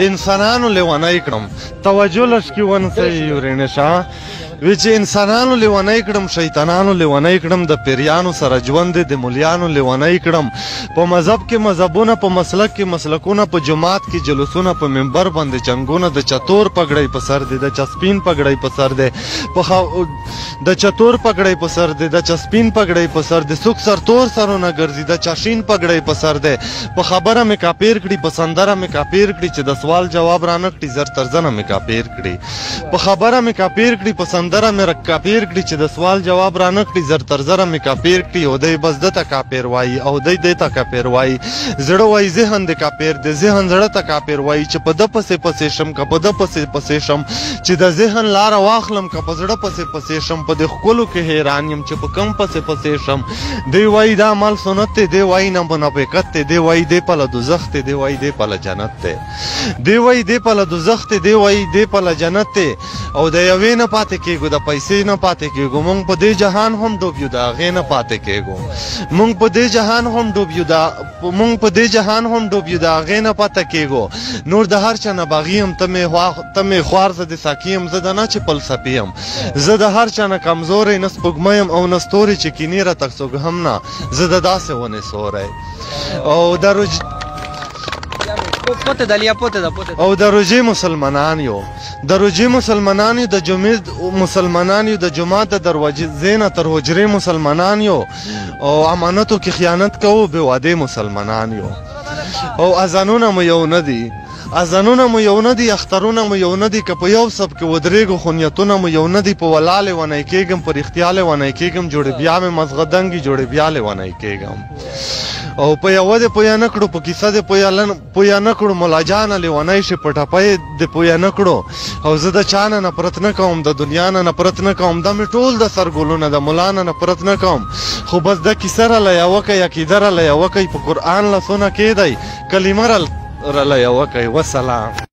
انسانانو لیونی کړم توجه لږ کې ونیسئ یورینشا وی چې انسانانو لیونی کړم شیطانانو لیونی کړم د پیریانو سره ژوند د مولیانو لیونی کړم په مذهب کې مذهبونه په مسلک کې مسلکونه په جماعت کې جلوسونه په منبر باندې جنګونه د چتور پګړۍ په سر دی د چسپین پګړۍ په سر دی د چتور پګړۍ په سر دی د چسپین پګړۍ په سر دی څوک سرتور سرونه ګرځي د چاشین پګړۍ په سر دی په خبره مې کاپیر کړي په سندره مې کاپیر کړي چې د سوال جواب رانه کړي زر تر زنه مې کاپیر کړي په خبره مې کاپیر کړي په سندره مې کاپیر کړي چې د سوال جواب رانه کړي زر تر زره مې کاپیر کړي او دی بس ده ته کاپیر وایي او دی ته کاپیر وایي زړه وایي ذهن د کاپیر دی ذهن زړه ته کاپیر وایي چې په ده پسې شم که په ده پسې شم چې د ذهن لاره واخلم که په زړه پسې شم په دې ښکلو کې حیران یم چې په کم پسې شم دی وایي دا عمل سنت دی دی وایي نه منافقت دی دی وایي دی پله دوزخ دی دی وایي دی پله جنت دی دی وایي دی پله دوزخ دی دی وایي دی پله جنت دی او د یوې نه پاتې کېږو د پیسې نه پاتې کېږو مونږ په دې جهان هم ډوب یو د هغې نه پاتې کېږو مونږ په دې جهان هم ډوب یو د هغې نه پاتې کېږو نور د هر چا نه باغي یم ته مې خوار زه د ساقي یم زه د نه چې فلسفي یم زه د هر چا نه کمزوری نه سپوږمۍ یم او نه ستوري چې کینې راته څوک هم نه زه د داسې ونې سوری او د روژې مسلمانان یو د روژې مسلمانان یو د جمعې مسلمانان یو د جمعات د دروازې نه تر حجرې مسلمانان یو او امانتو کې خیانت کوو بې وعدې مسلمانان یو او اذانونه مو یو نه دي اذانونه مو یو نه دي اخترونه مو یو نه دي که په یو سب کې ودرېږو خو نیتونه مو یو نه دي په ولا لیونی کېږم په رښتیا لیونی کېږم جوړې بیا مې مزغه دنګي جوړې بیا لیونی کېږم او په یوه دې پویه نه کړو په کیسه دې پویه نه کړو ملا جانه لیونی شي په ټپۍ دې پویه نه کړو او زه د چا نه نفرت نه کوم د دنیا نه نفرت نه کوم دا مې ټول د سرګلونه د ملا نه نفرت نه کوم خو بس دا کیسه راله یوه کوي عقیده راله یوه کوي په قرآن لسونه کېدی کلمه راله یوه کوي وسلام